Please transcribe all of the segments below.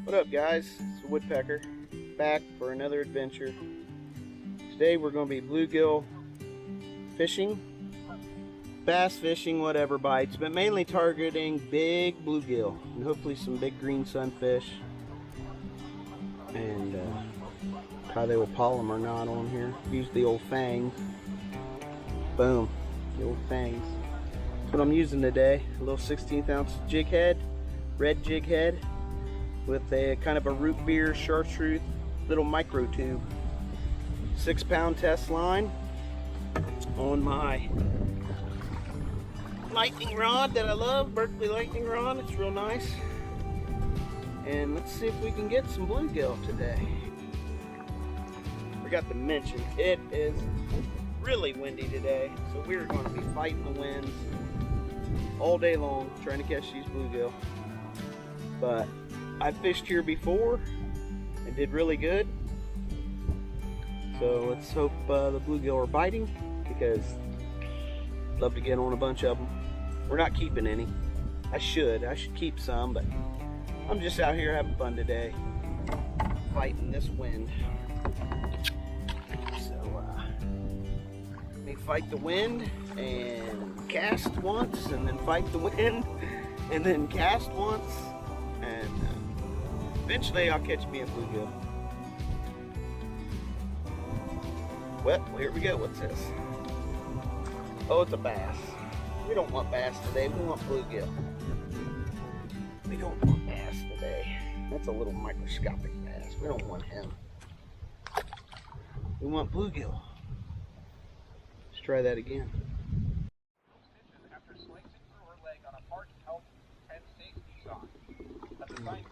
What up, guys? It's a woodpecker back for another adventure. Today we're going to be bluegill fishing, bass fishing, whatever bites, but mainly targeting big bluegill and hopefully some big green sunfish. And how they will pull them or not on here. Use the old fangs. Boom, the old fangs. That's what I'm using today. A little 16th ounce jig head, red jig head, with a kind of a root beer chartreuse little micro tube. 6-pound test line on my lightning rod that I love, Berkeley lightning rod. It's real nice. And let's see if we can get some bluegill today. Forgot to mention, it is really windy today, so we're going to be fighting the winds all day long trying to catch these bluegill. But I've fished here before and did really good, so let's hope the bluegill are biting, because I'd love to get on a bunch of them. We're not keeping any. I should keep some, but I'm just out here having fun today, fighting this wind. So let me fight the wind and cast once, and then fight the wind and then cast once, and eventually I'll catch me a bluegill. Well, here we go. What's this? Oh, it's a bass. We don't want bass today. We want bluegill. We don't want bass today. That's a little microscopic bass. We don't want him. We want bluegill. Let's try that again. After slicing through her leg on a park health and safety shot. At the time,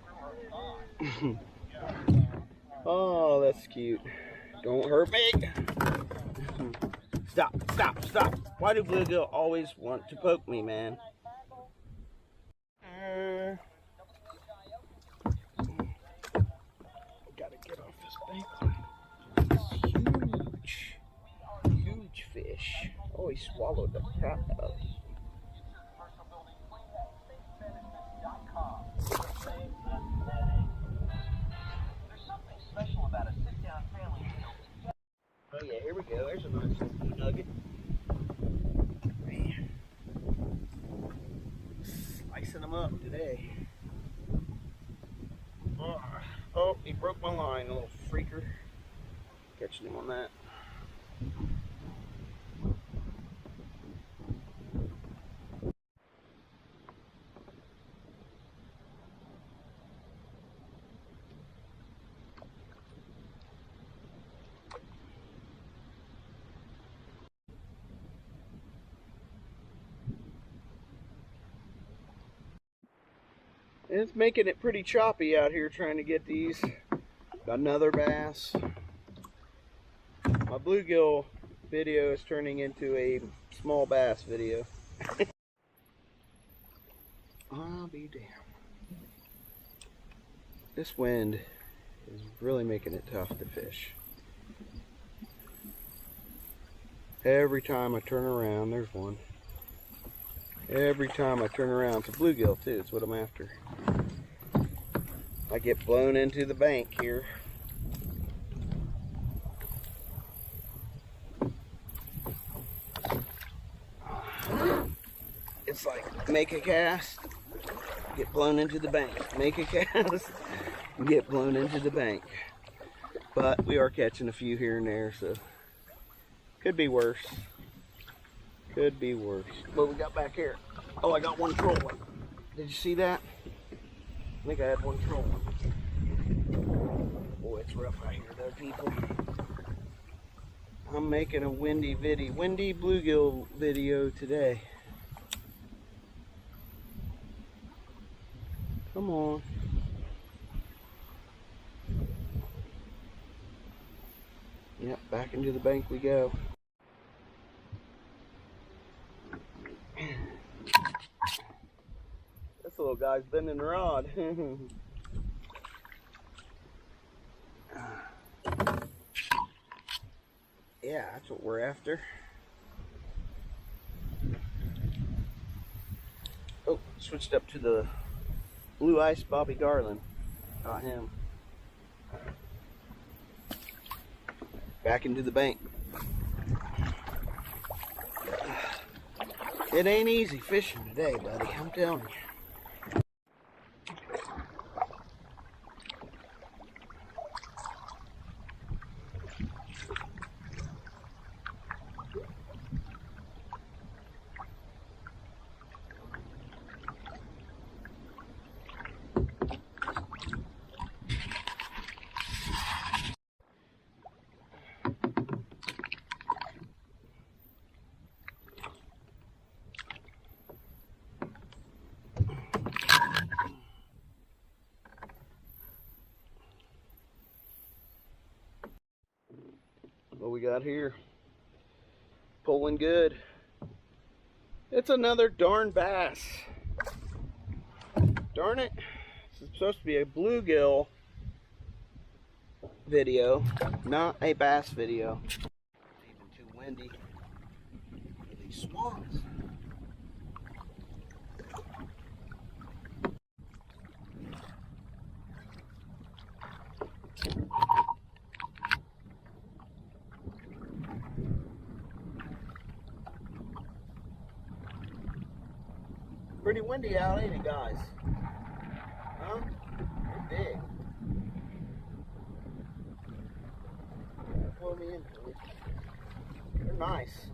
through her thigh. Oh, that's cute. Don't hurt me. Stop, stop, stop. Why do bluegill always want to poke me, man? Gotta get off this bank. Huge, huge fish. Oh, he swallowed the crap out of it. Oh yeah, here we go. There's a nice little nugget. Man. Slicing them up today. Oh, he broke my line, a little freaker. Catching him on that. It's making it pretty choppy out here trying to get these. Got another bass. My bluegill video is turning into a small bass video. I'll be damned. This wind is really making it tough to fish. Every time I turn around, there's one. Every time I turn around, it's a bluegill too. It's what I'm after. I get blown into the bank here. It's like make a cast, get blown into the bank. Make a cast, get blown into the bank. But we are catching a few here and there, so could be worse. Could be worse. What we got back here? Oh, I got one trolling. Did you see that? I think I had one trolling. Boy, it's rough out here though, people. I'm making a windy bluegill video today. Come on. Yep, back into the bank we go. This little guy's bending the rod. Yeah, that's what we're after. Oh, switched up to the blue ice Bobby Garland. Got him. Back into the bank. It ain't easy fishing today, buddy. I'm telling you. What we got here? Pulling good. It's another darn bass. Darn it. This is supposed to be a bluegill video, not a bass video. It's even too windy for these swamps. Pretty windy out, ain't it, guys? Huh? They're big. Pull me in, please. They're nice.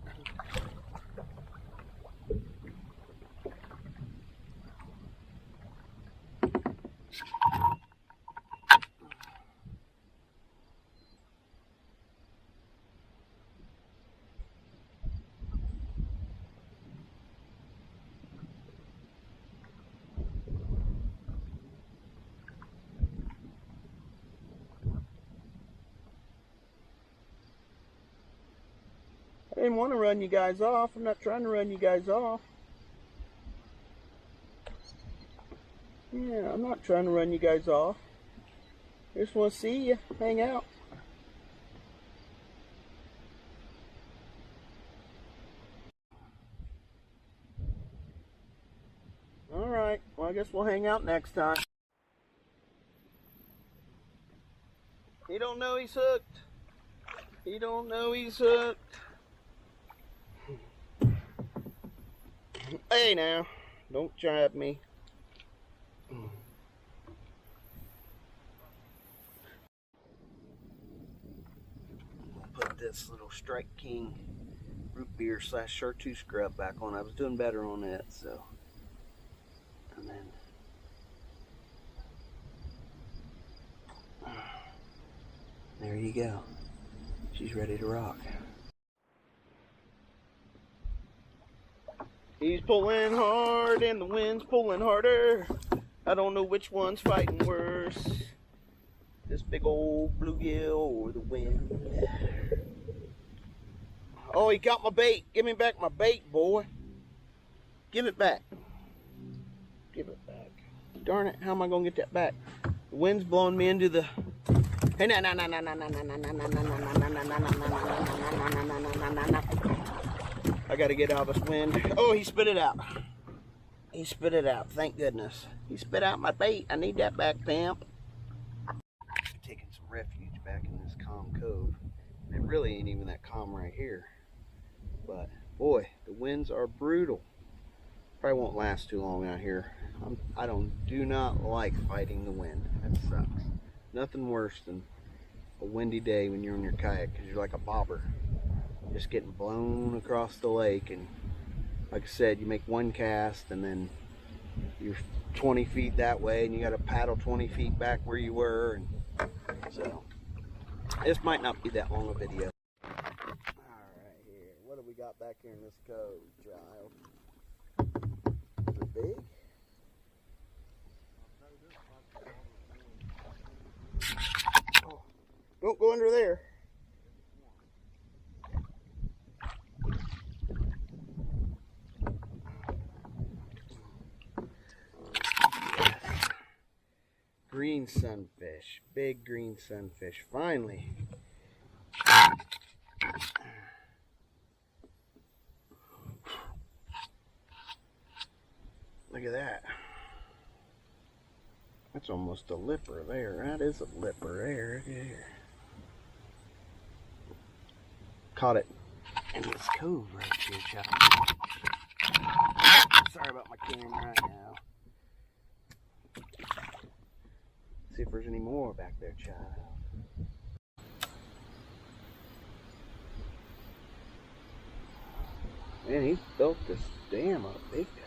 I didn't want to run you guys off. I'm not trying to run you guys off. Yeah, I'm not trying to run you guys off. I just want to see you, hang out. Alright, well I guess we'll hang out next time. He don't know he's hooked. He don't know he's hooked. Hey now, don't jab me. Put this little Strike King root beer / chartreuse scrub back on. I was doing better on it, so. And then there you go. She's ready to rock. He's pulling hard and the wind's pulling harder. I don't know which one's fighting worse. This big old bluegill or the wind. Oh, he got my bait. Give me back my bait, boy. Give it back. Give it back. Darn it, how am I gonna get that back? The wind's blowing me into the... Hey, no. I gotta get out of this wind. Oh, he spit it out. He spit it out, thank goodness. He spit out my bait. I need that back, pimp. Taking some refuge back in this calm cove. It really ain't even that calm right here. But, boy, the winds are brutal. Probably won't last too long out here. I do not like fighting the wind. That sucks. Nothing worse than a windy day when you're in your kayak because you're like a bobber. Just getting blown across the lake, and like I said, you make one cast and then you're 20 feet that way and you got to paddle 20 feet back where you were, and so this might not be that long a video. Alright, here, what do we got back here in this cove, child? Is it big? Oh, don't go under there. Green sunfish, big green sunfish, finally. Look at that. That's almost a lipper there. That is a lipper there. Caught it in this cove right here, child. Sorry about my camera right now. See if there's any more back there, child. Man, he's built this dam up big time.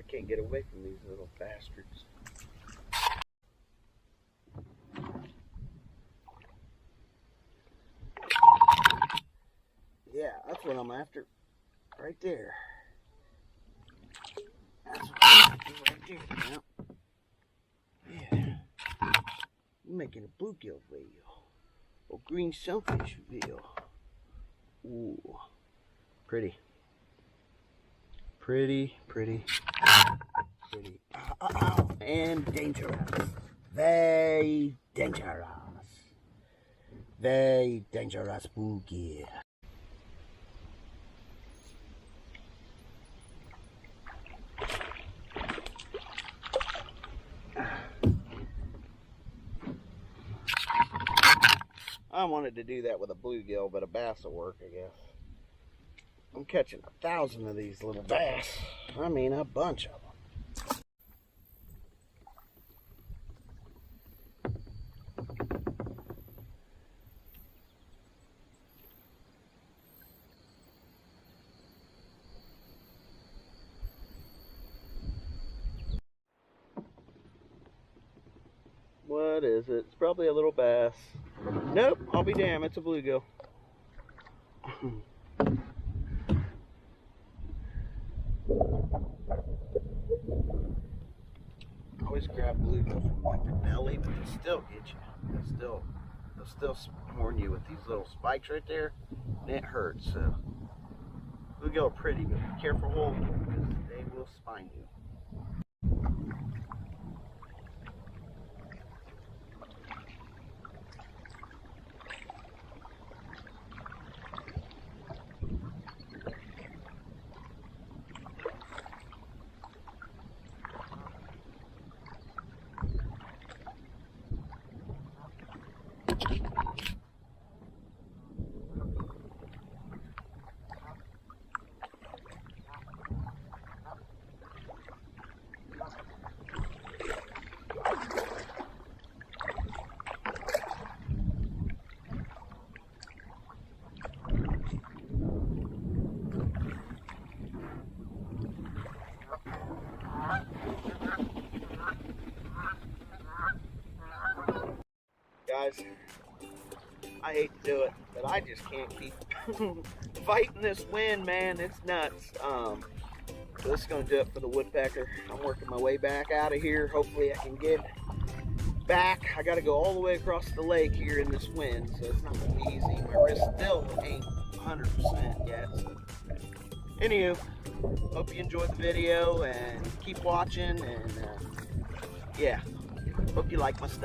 Can't get away from these little bastards. Yeah, that's what I'm after. Right there. That's what I'm after right there. Yeah. I'm making a bluegill reel. Or green shellfish reel. Ooh. Pretty. Pretty. And dangerous. Very dangerous. Very dangerous bluegill. I wanted to do that with a bluegill, but a bass will work, I guess. I'm catching 1,000 of these little bass. I mean, a bunch of them. What is it? It's probably a little bass. Nope, I'll be damned, it's a bluegill. Always grab bluegill from like the belly, but they still get you. They'll still warn you with these little spikes right there, and it hurts. So bluegill are pretty, but be careful holding them because they will spine you. Guys, I hate to do it, but I just can't keep fighting this wind, man. It's nuts. So this is going to do it for the woodpecker. I'm working my way back out of here. Hopefully I can get back. I got to go all the way across the lake here in this wind, so it's not going to be easy. My wrist still ain't 100% yet. So. Anywho, hope you enjoyed the video and keep watching, and yeah, hope you like my stuff.